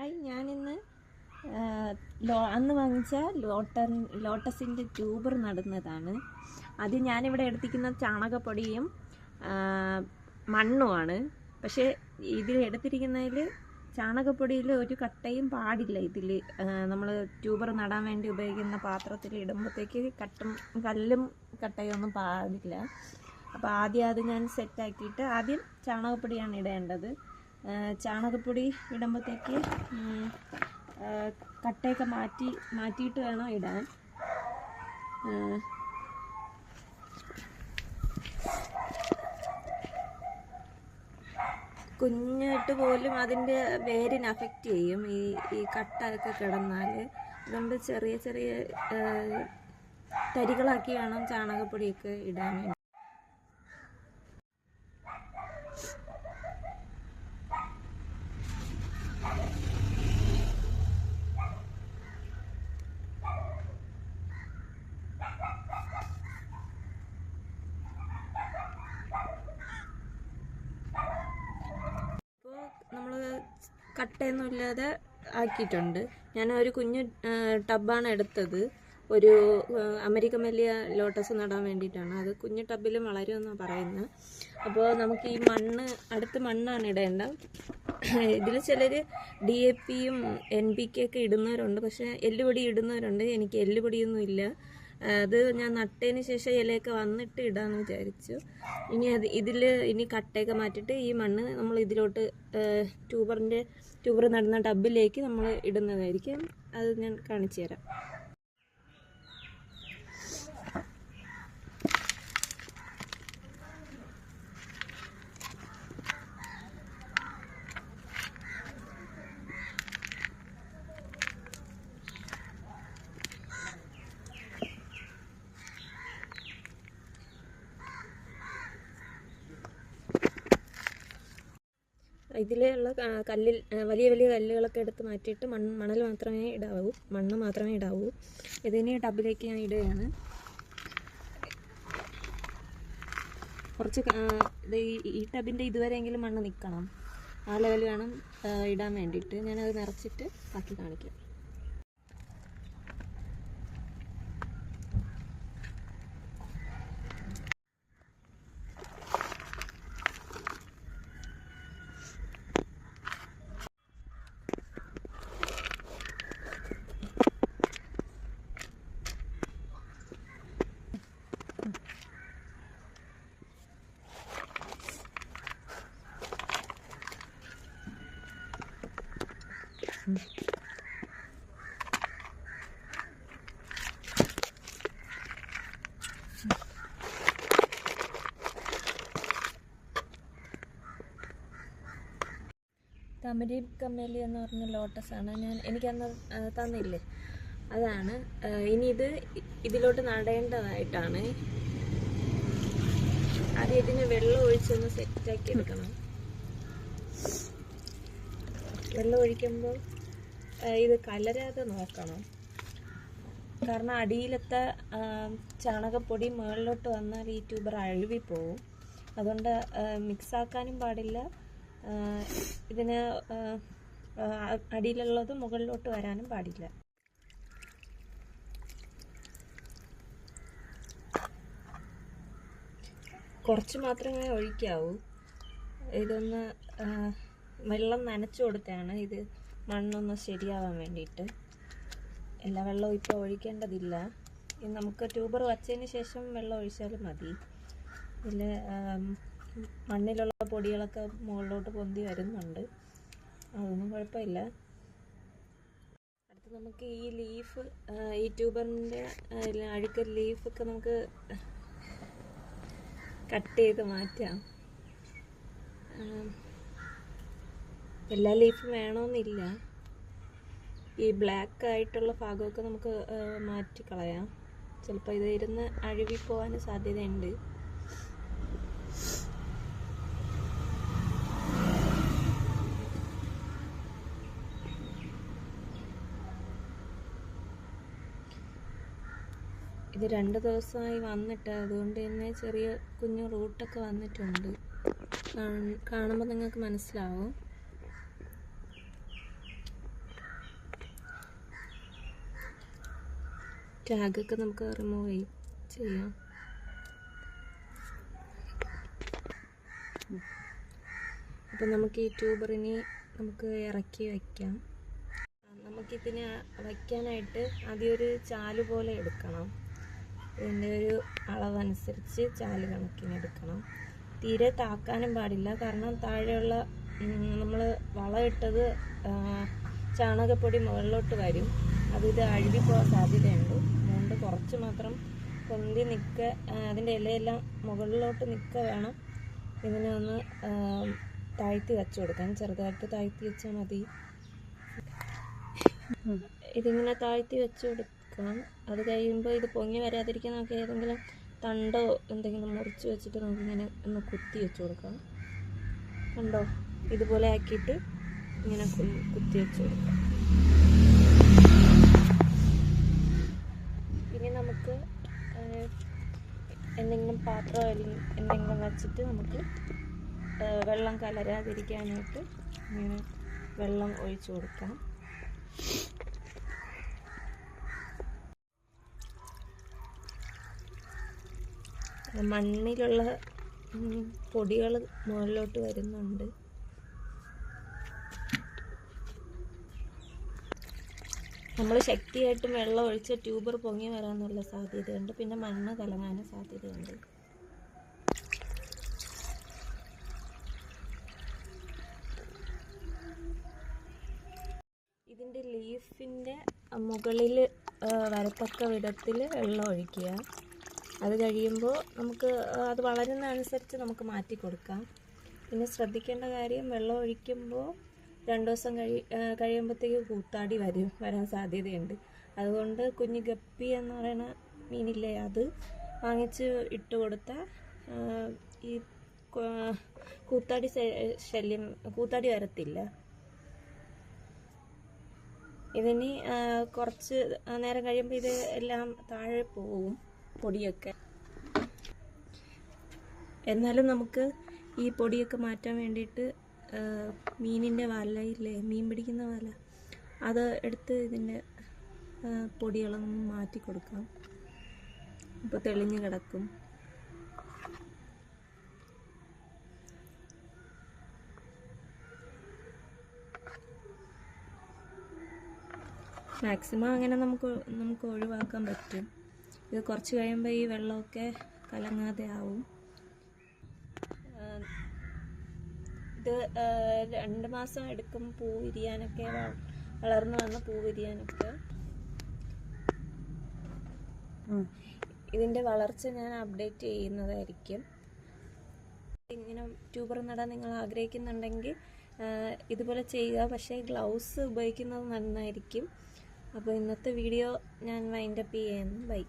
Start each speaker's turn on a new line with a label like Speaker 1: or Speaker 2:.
Speaker 1: Hi, ഞാനിന്ന് അന്ന് വാങ്ങിച്ച ലോട്ടസിൻ്റെ ട്യൂബർ നടുന്നതാണ്. അത് ഞാനിവിടെ എടുത്തിരിക്കുന്ന ചാണകപ്പൊടിയും മണ്ണുമാണ്. പക്ഷേ ഇതിൽ എടുത്തിരിക്കുന്നതിൽ ചാണകപ്പൊടിയിൽ ഒരു കട്ടയും പാടില്ല. ഇതിൽ നമ്മൾ ട്യൂബർ നടാൻ വേണ്ടി ഉപയോഗിക്കുന്ന പാത്രത്തിൽ ഇടുമ്പോഴത്തേക്ക് കല്ലും കട്ടയും ഒന്നും പാടില്ല. അപ്പോൾ ആദ്യം അത് ഞാൻ സെറ്റാക്കിയിട്ട് ആദ്യം ചാണകപ്പൊടിയാണ് ഇടേണ്ടത്. ചാണകപ്പൊടി ഇടുമ്പോഴത്തേക്ക് കട്ടയൊക്കെ മാറ്റിയിട്ട് വേണം ഇടാൻ. കുഞ്ഞിട്ട് പോലും അതിൻ്റെ വേരിന് അഫക്റ്റ് ചെയ്യും ഈ കട്ടയൊക്കെ കിടന്നാൽ. അതുകൊണ്ട് ചെറിയ ചെറിയ തരികളാക്കി വേണം ചാണകപ്പൊടിയൊക്കെ ഇടാൻ വേണ്ടി. നമ്മൾ കട്ടയൊന്നും ഇല്ലാതെ ആക്കിയിട്ടുണ്ട്. ഞാൻ ഒരു കുഞ്ഞു ടബാണ് എടുത്തത്. ഒരു അമേരിക്കൻ വലിയ ലോട്ടസ് നടാൻ വേണ്ടിയിട്ടാണ്. അത് കുഞ്ഞു ടബിലും വളരുമെന്നാണ് പറയുന്നത്. അപ്പോൾ നമുക്ക് ഈ അടുത്ത മണ്ണാണ് ഇടേണ്ടത്. ഇതിൽ ചിലർ DAPയും NPK ഒക്കെ ഇടുന്നവരുണ്ട്, പക്ഷേ എല്ലുപൊടി ഇടുന്നവരുണ്ട്. എനിക്ക് എല്ലുപൊടിയൊന്നും ഇല്ല. അത് ഞാൻ നട്ടതിന് ശേഷം ഇലയൊക്കെ വന്നിട്ട് ഇടാമെന്ന് വിചാരിച്ചു. ഇനി കട്ടയൊക്കെ മാറ്റിയിട്ട് ഈ മണ്ണ് നമ്മൾ ഇതിലോട്ട് ട്യൂബർ നടുന്ന ടബിലേക്ക് നമ്മൾ ഇടുന്നതായിരിക്കും. അത് ഞാൻ കാണിച്ചു തരാം. ഇതിലുള്ള വലിയ വലിയ കല്ലുകളൊക്കെ എടുത്ത് മാറ്റിയിട്ട് മണ്ണ് മാത്രമേ ഇടാവൂ. ഇതിന് ടബിലേക്ക് ഞാൻ ഇടുകയാണ്. കുറച്ച് ഈ ടബിൻ്റെ ഇതുവരെയെങ്കിലും മണ്ണ് നിൽക്കണം. ആ ലെവൽ വേണം ഇടാൻ വേണ്ടിയിട്ട്. ഞാനത് നിറച്ചിട്ട് ബാക്കി കാണിക്കാം. അമേരിക്കൻ വലിയ എന്ന് പറഞ്ഞ ലോട്ടസാണ്. എനിക്കന്ന് തന്നില്ലേ, അതാണ്. ഇനി ഇതിലോട്ട് നടേണ്ടതായിട്ടാണ്. ആദ്യം ഇതിന് വെള്ളം ഒഴിച്ചൊന്ന് സെറ്റാക്കി എടുക്കണം. വെള്ളം ഒഴിക്കുമ്പോൾ ഇത് കലരാതെ നോക്കണം. കാരണം അടിയിലത്തെ ചാണകപ്പൊടി മുകളിലോട്ട് വന്നാൽ ഈ ട്യൂബർ അഴുകിപ്പോവും. അതുകൊണ്ട് മിക്സാക്കാനും പാടില്ല. ഇതിന് അടിയിലുള്ളത് മുകളിലോട്ട് വരാനും പാടില്ല. കുറച്ച് മാത്രമേ ഒഴിക്കാവൂ. ഇതൊന്ന് വെള്ളം നനച്ചു കൊടുത്താണ് ഇത് മണ്ണൊന്ന് ശരിയാവാൻ വേണ്ടിയിട്ട്. എല്ലാ വെള്ളവും ഇപ്പോൾ ഒഴിക്കേണ്ടതില്ല. നമുക്ക് ട്യൂബർ വച്ചതിന് ശേഷം വെള്ളം ഒഴിച്ചാലും മതി. ഇതിൽ മണ്ണിലുള്ള പൊടികളൊക്കെ മുകളിലോട്ട് പൊന്തി വരുന്നുണ്ട്. അതൊന്നും കുഴപ്പമില്ല. അടുത്ത് നമുക്ക് ഈ ട്യൂബറിൻ്റെ അഴുക്ക ലീഫൊക്കെ നമുക്ക് കട്ട് ചെയ്ത് മാറ്റാം. എല്ലാ ലീഫും വേണമെന്നില്ല. ഈ ബ്ലാക്ക് ആയിട്ടുള്ള ഭാഗമൊക്കെ നമുക്ക് മാറ്റിക്കളയാം. ചിലപ്പോൾ ഇത് ഇരുന്ന് അഴുകിപ്പോവാൻ സാധ്യതയുണ്ട്. ഇത് 2 ദിവസമായി വന്നിട്ട്, അതുകൊണ്ട് തന്നെ ചെറിയ കുഞ്ഞു റൂട്ടൊക്കെ വന്നിട്ടുണ്ട്. കാണുമ്പോൾ നിങ്ങൾക്ക് മനസ്സിലാവും. ടാഗൊക്കെ നമുക്ക് റിമൂവ് ചെയ്യാം. അപ്പം നമുക്ക് ഈ ട്യൂബറിനെ നമുക്ക് ഇറക്കി വയ്ക്കാം. നമുക്കിതിനെ വയ്ക്കാനായിട്ട് ആദ്യം ഒരു ചാല് പോലെ എടുക്കണം. ഇതിൻ്റെ ഒരു അളവനുസരിച്ച് ചാല് കണക്കിന് എടുക്കണം. തീരെ താക്കാനും പാടില്ല, കാരണം താഴെയുള്ള നമ്മൾ വളമിട്ടത് ചാണകപ്പൊടി മുകളിലോട്ട് വരും. ഇത് അഴുകി പോകാൻ സാധ്യതയുണ്ട്. അതുകൊണ്ട് കുറച്ച് മാത്രം പൊന്തി അതിൻ്റെ ഇലയെല്ലാം മുകളിലോട്ട് വേണം ഇതിനെ ഒന്ന് താഴ്ത്തി വെച്ച് കൊടുക്കാൻ. ചെറുതായിട്ട് താഴ്ത്തി വെച്ചാൽ മതി. ഇതിങ്ങനെ താഴ്ത്തി വെച്ച് കൊടുക്കാം. അത് കഴിയുമ്പോൾ ഇത് പൊങ്ങി വരാതിരിക്കാൻ നമുക്ക് ഏതെങ്കിലും തണ്ടോ എന്തെങ്കിലും മുറിച്ച് വെച്ചിട്ട് നമുക്കിങ്ങനെ ഒന്ന് കുത്തി വെച്ച് കൊടുക്കാം. കണ്ടോ, ഇതുപോലെ ആക്കിയിട്ട് ഇങ്ങനെ കുത്തി വെച്ച് കൊടുക്കാം. ഇനി നമുക്ക് എന്തെങ്കിലും പാത്രം എന്തെങ്കിലും വെച്ചിട്ട് നമുക്ക് വെള്ളം കലരാതിരിക്കാനായിട്ട് ഇങ്ങനെ വെള്ളം ഒഴിച്ചു കൊടുക്കാം. മണ്ണിലുള്ള പൊടികൾ മുകളിലോട്ട് വരുന്നുണ്ട്. നമ്മൾ ശക്തിയായിട്ടും വെള്ളം ഒഴിച്ച് ട്യൂബർ പൊങ്ങി വരാനുള്ള സാധ്യതയുണ്ട്. പിന്നെ മണ്ണ് കലങ്ങാനും സാധ്യതയുണ്ട്. ഇതിൻ്റെ ലീഫിൻ്റെ മുകളിൽ വരത്തക്ക വിധത്തിൽ വെള്ളം ഒഴിക്കുക. അത് കഴിയുമ്പോൾ നമുക്ക് അത് വളരുന്നതനുസരിച്ച് നമുക്ക് മാറ്റി കൊടുക്കാം. പിന്നെ ശ്രദ്ധിക്കേണ്ട കാര്യം, വെള്ളം ഒഴിക്കുമ്പോൾ 2 ദിവസം കഴിയുമ്പോഴത്തേക്ക് കൂത്താടി വരാൻ സാധ്യതയുണ്ട്. അതുകൊണ്ട് കുഞ്ഞു ഗപ്പി എന്ന് പറയുന്ന മീനില്ലേ, അത് വാങ്ങിച്ച് ഇട്ട് കൊടുത്താൽ ഈ കൂത്താടി വരത്തില്ല. ഇതിനി കുറച്ച് നേരം കഴിയുമ്പോൾ ഇത് എല്ലാം താഴെ പോവും, പൊടിയൊക്കെ. എന്നാലും നമുക്ക് ഈ പൊടിയൊക്കെ മാറ്റാൻ വേണ്ടിയിട്ട് മീനിൻ്റെ വലയില്ലേ, മീൻ പിടിക്കുന്ന വല, അത് എടുത്ത് ഇതിൻ്റെ പൊടികളൊന്നും മാറ്റി കൊടുക്കാം. ഇപ്പോൾ തെളിഞ്ഞ് കിടക്കും. മാക്സിമം അങ്ങനെ നമുക്ക് ഒഴിവാക്കാൻ പറ്റും. ഇത് കുറച്ച് കഴിയുമ്പോൾ ഈ വെള്ളമൊക്കെ കലങ്ങാതെ ആവും. ഇത് 2 മാസം എടുക്കും പൂ വിരിയാനൊക്കെ, വളർന്നു വന്ന പൂ വിരിയാനൊക്കെ. ഇതിൻ്റെ വളർച്ച ഞാൻ അപ്ഡേറ്റ് ചെയ്യുന്നതായിരിക്കും. ഇങ്ങനെ ട്യൂബർ നടാൻ നിങ്ങൾ ആഗ്രഹിക്കുന്നുണ്ടെങ്കിൽ ഇതുപോലെ ചെയ്യുക. പക്ഷേ ഗ്ലൗസ് ഉപയോഗിക്കുന്നത് നന്നായിരിക്കും. അപ്പോൾ ഇന്നത്തെ വീഡിയോ ഞാൻ വൈൻഡപ്പ് ചെയ്യുന്നു. ബൈ.